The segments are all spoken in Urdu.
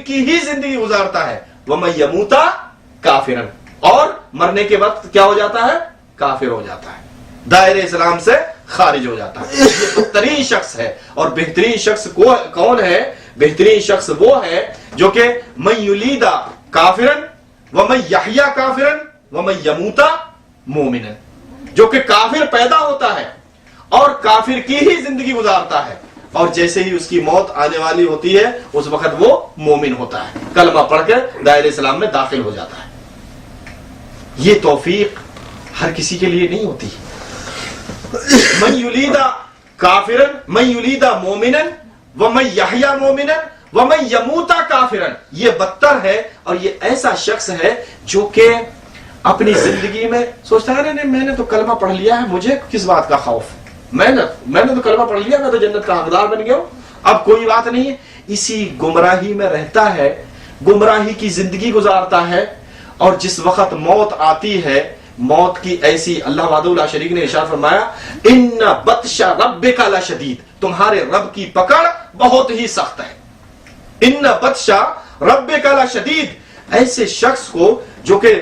کی ہی زندگی گزارتا ہے وَمَن يَمُوتَ کافرن، اور مرنے کے وقت کیا ہو جاتا ہے؟ کافر ہو جاتا ہے، دائرے اسلام سے خارج ہو جاتا ہے. یہ بدترین شخص ہے. اور بہترین شخص کون ہے؟ بہترین شخص وہ ہے جو کہ من یلید کافرن ومن یحیی کافرن ومن یموت مومنا، جو کہ کافر پیدا ہوتا ہے اور کافر کی ہی زندگی گزارتا ہے، اور جیسے ہی اس کی موت آنے والی ہوتی ہے اس وقت وہ مومن ہوتا ہے، کلمہ پڑھ کے دائرہ اسلام میں داخل ہو جاتا ہے. یہ توفیق ہر کسی کے لیے نہیں ہوتی. من یلید کافرا من یلید مومنا ومن یحیی مومنا ومن یموت کافرا، یہ بدتر ہے. اور یہ ایسا شخص ہے جو کہ اپنی زندگی میں سوچتا ہے نہیں میں نے تو کلمہ پڑھ لیا ہے، مجھے کس بات کا خوف، میں نے تو کلمہ پڑھ لیا، میں تو جنت کا حقدار بن گیا ہوں، اب کوئی بات نہیں ہے. اسی گمراہی میں رہتا ہے، گمراہی کی زندگی گزارتا ہے، اور جس وقت موت آتی ہے، موت کی ایسی، اللہ وحدہ لا شریک نے ارشاد فرمایا ان بطش ربک لشدید، تمہارے رب کی پکڑ بہت ہی سخت ہے. ان بطش ربک لشدید، ایسے شخص کو جو کہ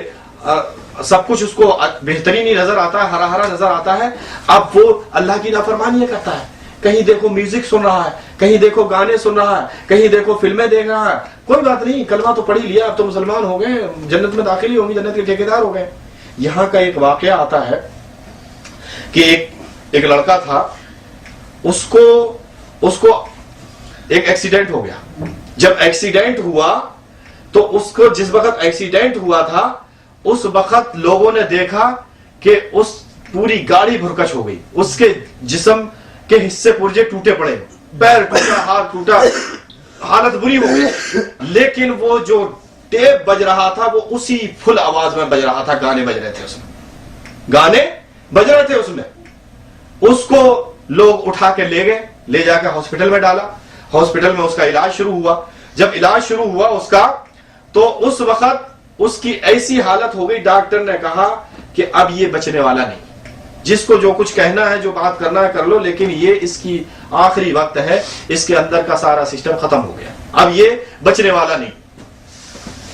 سب کچھ اس کو بہترین ہی نظر آتا ہے، ہرا ہرا نظر آتا ہے، اب وہ اللہ کی نافرمانی کرتا ہے. کہیں دیکھو میوزک سن رہا ہے، کہیں دیکھو گانے سن رہا ہے، کہیں دیکھو فلمیں دیکھ رہا ہے. کوئی بات نہیں، کلمہ تو پڑھ ہی لیا، اب تو مسلمان ہو گئے، جنت میں داخل ہی ہوں گے، جنت کے ٹھیکیدار ہو گئے. یہاں کا ایک واقعہ آتا ہے کہ ایک لڑکا تھا، اس کو ایک ایکسیڈنٹ ہو گیا. جب ایکسیڈنٹ ہوا تو اس کو جس وقت ایکسیڈنٹ ہوا تھا اس وقت لوگوں نے دیکھا کہ اس پوری گاڑی بھرکش ہو گئی، اس کے جسم کے حصے پرجے ٹوٹے پڑے، پیر ٹوٹا، ہاتھ ٹوٹا، حالت بری ہو گئی. لیکن وہ جو ٹیپ بج رہا تھا وہ اسی فل آواز میں بج رہا تھا، گانے بج رہے تھے اس میں، گانے بج رہے تھے اس میں. اس کو لوگ اٹھا کے لے گئے، لے جا کے ہاسپٹل میں ڈالا. ہاسپٹل میں اس کا علاج شروع ہوا. جب علاج شروع ہوا اس کا تو اس وقت اس کی ایسی حالت ہو گئی، ڈاکٹر نے کہا کہ اب یہ بچنے والا نہیں، جس کو جو کچھ کہنا ہے، جو بات کرنا ہے کر لو، لیکن یہ اس کی آخری وقت ہے، اس کے اندر کا سارا سسٹم ختم ہو گیا، اب یہ بچنے والا نہیں.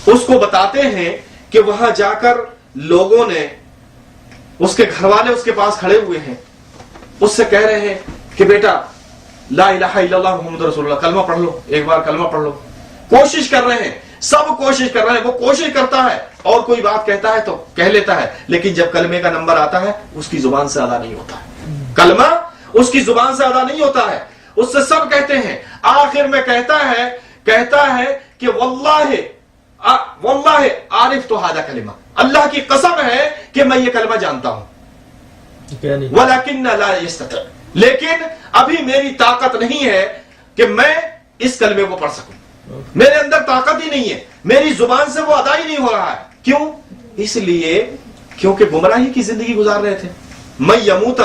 اس کو بتاتے ہیں کہ وہاں جا کر لوگوں نے، اس کے گھر والے اس کے پاس کھڑے ہوئے ہیں، اس سے کہہ رہے ہیں کہ بیٹا لا الہ الا اللہ محمد رسول اللہ، کلمہ پڑھ لو، ایک بار کلمہ پڑھ لو. کوشش کر رہے ہیں، سب کوشش کر رہے ہیں، وہ کوشش کرتا ہے اور کوئی بات کہتا ہے تو کہہ لیتا ہے، لیکن جب کلمے کا نمبر آتا ہے اس کی زبان سے ادا نہیں ہوتا ہے. کلمہ اس کی زبان سے ادا نہیں ہوتا ہے، اس سے سب کہتے ہیں. آخر میں کہتا ہے کہ واللہ عارف تو ہادہ کلمہ، اللہ کی قسم ہے کہ میں یہ کلمہ جانتا ہوں، ولیکن لا یستطیع، لیکن ابھی میری طاقت نہیں ہے کہ میں اس کلمے کو پڑھ سکوں، میرے اندر طاقت ہی نہیں ہے، میری زبان سے وہ ادا ہی نہیں ہو رہا ہے. کیوں؟ اس لیے کیونکہ گمراہی کی زندگی گزار رہے تھے. من یموت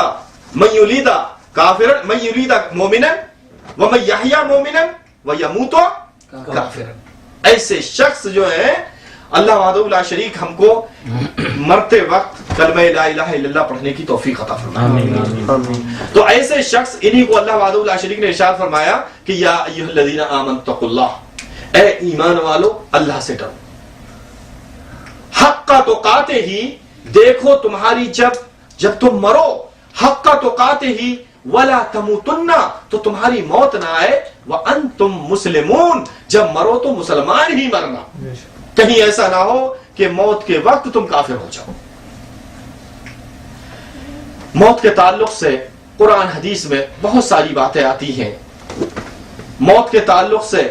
من یلید کافرا من یلید مومنا ومن یحیی مومنا ویموت کافرا. ایسے شخص جو ہے اللہ وحدہ لا شریک ہم کو مرتے وقت کلمہ لا الہ الا اللہ پڑھنے کی توفیق عطا فرمائے. تو ایسے شخص انہی کو اللہ وحدہ لا شریک نے ارشاد فرمایا کہ یا ایھا الذین آمنوا اتقوا اللہ، اے ایمان والو اللہ سے ڈرو، حق تقاتہ ہی، دیکھو تمہاری جب تم مرو، حق تقاتہ ہی ولا تموتن، تو تمہاری موت نہ آئے، وانتم مسلمون، جب مرو تو مسلمان ہی مرنا، کہیں ایسا نہ ہو کہ موت کے وقت تم کافر ہو جاؤ. موت کے تعلق سے قرآن حدیث میں بہت ساری باتیں آتی ہیں. موت کے تعلق سے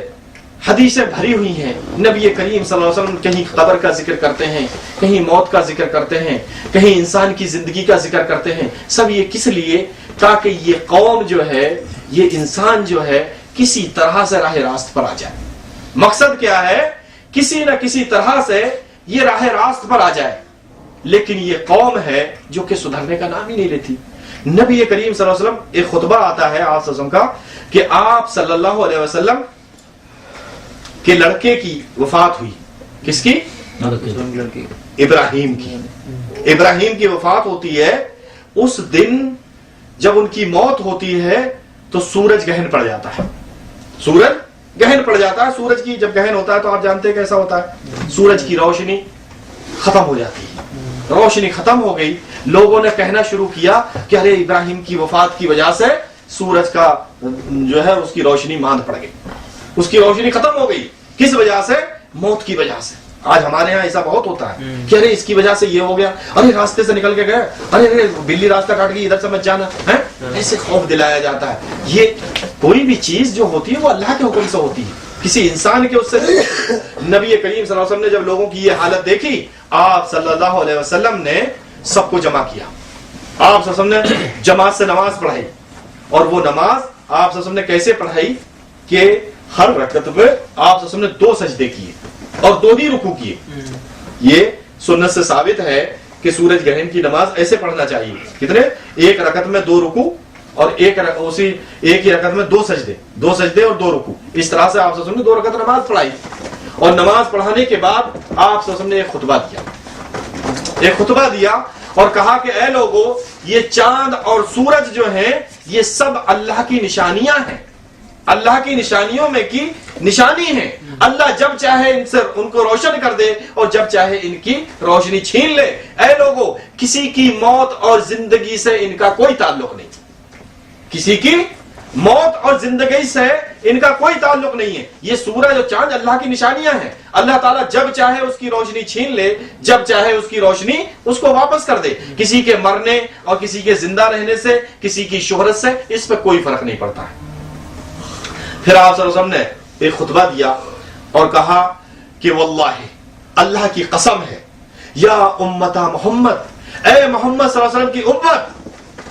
حدیثیں بھری ہوئی ہیں. نبی کریم صلی اللہ علیہ وسلم کہیں قبر کا ذکر کرتے ہیں، کہیں موت کا ذکر کرتے ہیں، کہیں انسان کی زندگی کا ذکر کرتے ہیں. سب یہ کس لیے؟ تاکہ یہ قوم جو ہے، یہ انسان جو ہے کسی طرح سے راہ راست پر آ جائے. مقصد کیا ہے؟ کسی نہ کسی طرح سے یہ راہ راست پر آ جائے. لیکن یہ قوم ہے جو کہ سدھرنے کا نام ہی نہیں لیتی. نبی کریم صلی اللہ علیہ وسلم ایک خطبہ آتا ہے آپ صلی اللہ علیہ وسلم کا کہ آپ صلی اللہ علیہ وسلم کے لڑکے کی وفات ہوئی. کس کی؟ ابراہیم کی. ابراہیم کی وفات ہوتی ہے. اس دن جب ان کی موت ہوتی ہے تو سورج گہن پڑ جاتا ہے. سورج گہن پڑ جاتا ہے سورج کی. جب گہن ہوتا ہے تو آپ جانتے ہیں کیسا ہوتا ہے, سورج کی روشنی ختم ہو جاتی ہے. روشنی ختم ہو گئی, لوگوں نے کہنا شروع کیا کہ ارے ابراہیم کی وفات کی وجہ سے سورج کا جو ہے اس کی روشنی ماند پڑ گئی, اس کی روشنی ختم ہو گئی. کس وجہ سے؟ موت کی وجہ سے. آج ہمارے ہاں ایسا بہت ہوتا ہے کہ ارے اس کی وجہ سے یہ ہو گیا, ارے راستے سے نکل کے گئے, ارے بلی راستہ کاٹ گئی, ادھر سے مت جانا ہے. ایسے خوف دلایا جاتا ہے. یہ کوئی بھی چیز جو ہوتی ہے وہ اللہ کے حکم سے ہوتی ہے, کسی انسان کے اس سے. نبی کریم صلی اللہ علیہ وسلم نے جب لوگوں کی یہ حالت دیکھی, آپ صلی اللہ علیہ وسلم نے سب کو جمع کیا. آپ صلی اللہ علیہ وسلم نے جماعت سے نماز پڑھائی, اور وہ نماز آپ صلی اللہ علیہ وسلم نے کیسے پڑھائی کہ ہر رکعت میں آپ صلی اللہ علیہ وسلم نے 2 سجدے کیے اور 2 ہی رکوع کیے. یہ سنت سے ثابت ہے کہ سورج گرہن کی نماز ایسے پڑھنا چاہیے. کتنے؟ ایک رکعت میں 2 رکوع اور ایک ہی رکعت میں 2 سجدے اور 2 رکوع. اس طرح سے آپ صلی اللہ علیہ وسلم نے 2 رکعت نماز پڑھائی. اور نماز پڑھانے کے بعد آپ صلی اللہ علیہ وسلم نے ایک خطبہ دیا اور کہا کہ اے لوگوں, یہ چاند اور سورج جو ہیں یہ سب اللہ کی نشانیاں ہیں, اللہ کی نشانیوں میں کی نشانی ہیں. اللہ جب چاہے ان سے ان کو روشن کر دے اور جب چاہے ان کی روشنی چھین لے. اے لوگوں, کسی کی موت اور زندگی سے ان کا کوئی تعلق نہیں, کسی کی موت اور زندگی سے ان کا کوئی تعلق نہیں ہے. یہ سورج اور چاند اللہ کی نشانیاں ہیں. اللہ تعالیٰ جب چاہے اس کی روشنی چھین لے, جب چاہے اس کی روشنی اس کو واپس کر دے. کسی کے مرنے اور کسی کے زندہ رہنے سے, کسی کی شہرت سے اس پہ کوئی فرق نہیں پڑتا ہے. پھر آپ صلی اللہ علیہ وسلم نے ایک خطبہ دیا اور کہا کہ واللہ, اللہ کی قسم ہے, یا امتا محمد, اے محمد صلی اللہ علیہ وسلم کی امت,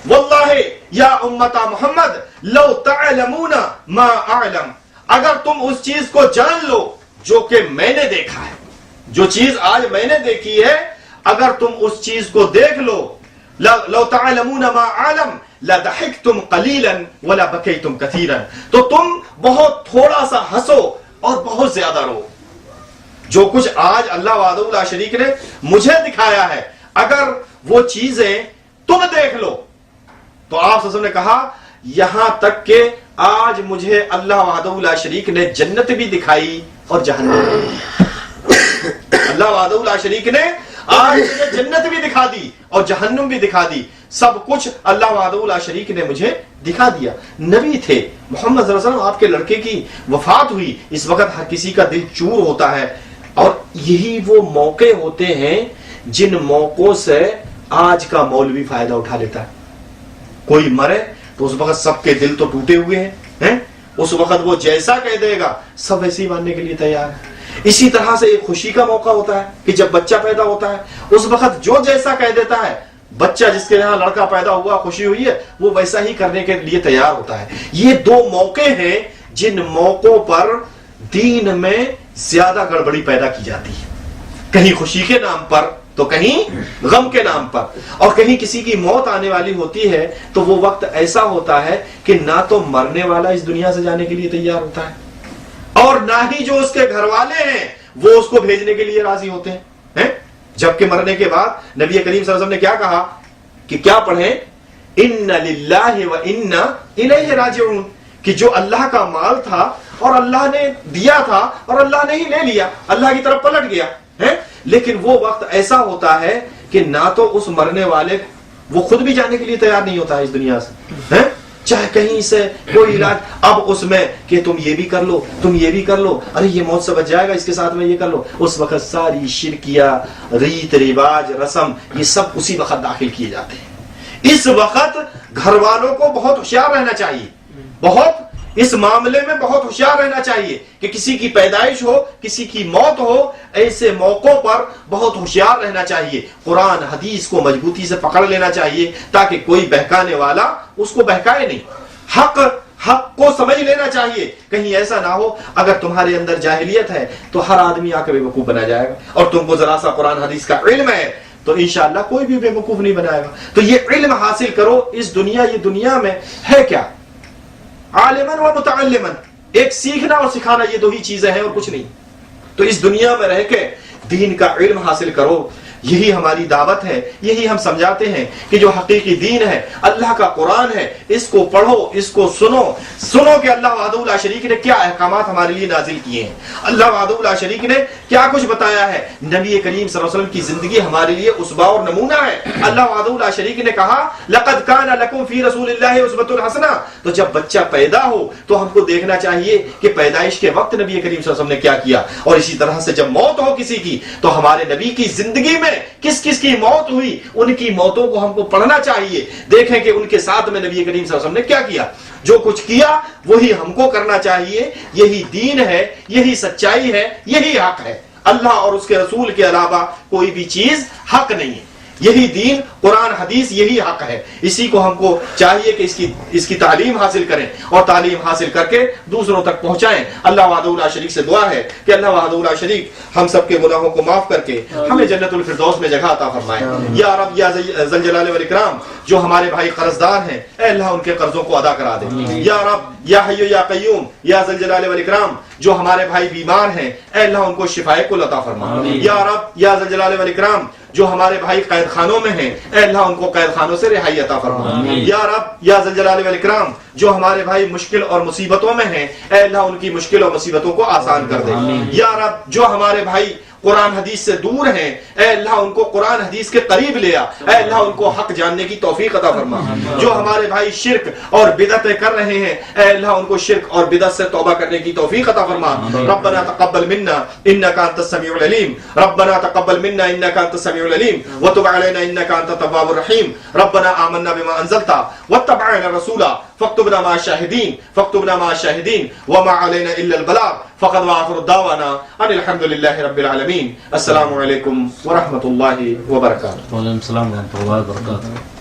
واللہ یا امتا محمد لو تعلمون ما اعلم, اگر تم اس چیز کو جان لو جو کہ میں نے دیکھا ہے, جو چیز آج میں نے دیکھی ہے, اگر تم اس چیز کو دیکھ لو, لو تعلمون ما اعلم لضحکتم قلیلا ولا بکیتم کثیرا, تو تم بہت تھوڑا سا ہنسو اور بہت زیادہ رو. جو کچھ آج اللہ وحدہ لا شریک نے مجھے دکھایا ہے, اگر وہ چیزیں تم دیکھ لو, تو آپ صلی اللہ علیہ وسلم نے کہا یہاں تک کہ آج مجھے اللہ وحدہ لا شریک نے جنت بھی دکھائی اور جہنم بھی. اللہ وحدہ لا شریک نے آج مجھے جنت بھی دکھا دی اور جہنم بھی دکھا دی. سب کچھ اللہ وحدہ لا شریک نے مجھے دکھا دیا. نبی تھے محمد صلی اللہ علیہ وسلم, آپ کے لڑکے کی وفات ہوئی, اس وقت ہر کسی کا دل چور ہوتا ہے. اور یہی وہ موقع ہوتے ہیں جن موقعوں سے آج کا مولوی فائدہ اٹھا لیتا ہے. کوئی مرے تو اس وقت سب کے دل تو ٹوٹے ہوئے ہیں, اس وقت وہ جیسا کہہ دے گا سب ایسے ہی ماننے کے لیے تیار ہے. اسی طرح سے ایک خوشی کا موقع ہوتا ہے کہ جب بچہ پیدا ہوتا ہے, اس وقت جو جیسا کہہ دیتا ہے, بچہ جس کے یہاں لڑکا پیدا ہوا, خوشی ہوئی ہے, وہ ویسا ہی کرنے کے لیے تیار ہوتا ہے. یہ 2 موقع ہیں جن موقعوں پر دین میں زیادہ گڑبڑی پیدا کی جاتی ہے, کہیں خوشی کے نام پر تو کہیں غم کے نام پر. اور کہیں کسی کی موت آنے والی ہوتی ہے تو وہ وقت ایسا ہوتا ہے کہ نہ تو مرنے والا اس دنیا سے جانے کے لیے تیار ہوتا ہے, اور نہ ہی جو اس کے گھر والے ہیں وہ اس کو بھیجنے کے لیے راضی ہوتے ہیں. جبکہ مرنے کے بعد نبی کریم صلی اللہ علیہ وسلم نے کیا کہا کہ کیا پڑھیں, ان للہ و انا الیہ راجعون, کہ جو اللہ کا مال تھا اور اللہ نے دیا تھا اور اللہ نے ہی لے لیا, اللہ کی طرف پلٹ گیا ہے. لیکن وہ وقت ایسا ہوتا ہے کہ نہ تو اس مرنے والے وہ خود بھی جانے کے لیے تیار نہیں ہوتا ہے اس دنیا سے, چاہے کہیں سے کوئی علاج, اب اس میں کہ تم یہ بھی کر لو, تم یہ بھی کر لو, ارے یہ موت سے بچ جائے گا, اس کے ساتھ میں یہ کر لو. اس وقت ساری شرکیہ, ریت رواج, رسم, یہ سب اسی وقت داخل کیے جاتے ہیں. اس وقت گھر والوں کو بہت ہوشیار رہنا چاہیے, بہت اس معاملے میں بہت ہوشیار رہنا چاہیے کہ کسی کی پیدائش ہو, کسی کی موت ہو, ایسے موقعوں پر بہت ہوشیار رہنا چاہیے. قرآن حدیث کو مضبوطی سے پکڑ لینا چاہیے تاکہ کوئی بہکانے والا اس کو بہکائے نہیں. حق کو سمجھ لینا چاہیے, کہیں ایسا نہ ہو اگر تمہارے اندر جاہلیت ہے تو ہر آدمی آ کے بے وقوف بنا جائے گا, اور تم کو ذرا سا قرآن حدیث کا علم ہے تو انشاءاللہ کوئی بھی بے وقوف نہیں بنائے گا. تو یہ علم حاصل کرو. اس دنیا, یہ دنیا میں ہے کیا, عالمن و متعلمن, ایک سیکھنا اور سکھانا, یہ 2 ہی چیزیں ہیں اور کچھ نہیں. تو اس دنیا میں رہ کے دین کا علم حاصل کرو, یہی ہماری دعوت ہے، یہی ہم سمجھاتے ہیں کہ جو حقیقی دین ہے اللہ کا قرآن ہے، اس کو پڑھو، اس کو سنو کہ اللہ وحدہ لا شریک نے کیا احکامات ہمارے لیے نازل کیے ہیں، اللہ وحدہ لا شریک نے کیا کچھ بتایا ہے۔ نبی کریم صلی اللہ علیہ وسلم کی زندگی ہمارے لیے اسوہ اور نمونہ ہے۔ اللہ وحدہ لا شریک نے کہا لقد کان لکم فی رسول اللہ اسوۃ حسنہ، تو جب بچہ پیدا ہو تو ہم کو دیکھنا چاہیے کہ پیدائش کے وقت نبی کریم صلی اللہ علیہ وسلم نے کیا کیا، اور اسی طرح سے جب موت ہو کسی کی تو ہمارے نبی کی زندگی میں کس کس کی موت ہوئی ان کی موتوں کو ہم کو پڑھنا چاہیے، دیکھیں کہ ان کے ساتھ میں نبی کریم صلی اللہ علیہ وسلم نے کیا کیا، جو کچھ کیا وہی ہم کو کرنا چاہیے۔ یہی دین ہے، یہی سچائی ہے، یہی حق ہے۔ اللہ اور اس کے رسول کے علاوہ کوئی بھی چیز حق نہیں ہے۔ یہی دین قرآن حدیث یہی حق ہے۔ اسی کو ہم کو چاہیے کہ اس کی تعلیم حاصل کریں اور تعلیم حاصل کر کے دوسروں تک پہنچائیں۔ اللہ وحدہ لا شریک سے دعا ہے کہ اللہ وحدہ لا شریک ہم سب کے گناہوں کو معاف کر کے ہمیں جنت الفردوس میں جگہ عطا فرمائے۔ یا رب یا ذل جلال والاکرام، جو ہمارے بھائی قرض دار ہیں اے اللہ ان کے قرضوں کو ادا کرا دے۔ یا رب یا حی یا قیوم یا ذل جلال والاکرام، جو ہمارے بھائی بیمار ہیں اے اللہ ان کو شفائے کل عطا فرما۔ یا رب یا ذل جلال والاکرام، جو ہمارے بھائی قید خانوں میں ہیں اے اللہ ان کو قید خانوں سے رہائی عطا فرما۔ یا رب یا ذل جلال والاکرام، جو ہمارے بھائی مشکل اور مصیبتوں میں ہیں اے اللہ ان کی مشکل اور مصیبتوں کو آسان کر دے۔ یا رب جو ہمارے بھائی قرآن حدیث سے دور ہیں اے اللہ ان کو قرآن حدیث کے قریب لے آ، اے اللہ ان کو حق جاننے کی توفیق عطا فرما۔ جو ہمارے بھائی شرک اور بدعتیں کر رہے ہیں اے اللہ ان کو شرک اور بدعت سے توبہ کرنے کی توفیق عطا فرما۔ ربنا تقبل منا انك انت السميع العليم، ربنا تقبل منا انك انت السميع العليم وتب علينا انك انت التواب الرحيم، ربنا آمنا بما انزلت واتبعنا الرسول فاكتبنا مع الشاهدين وما علينا الا البلاغ، فقد واخر دعوانا ان الحمد لله رب العالمين۔ السلام علیکم ورحمۃ اللہ وبرکاتہ۔ وعلیکم السلام ورحمۃ اللہ وبرکاتہ۔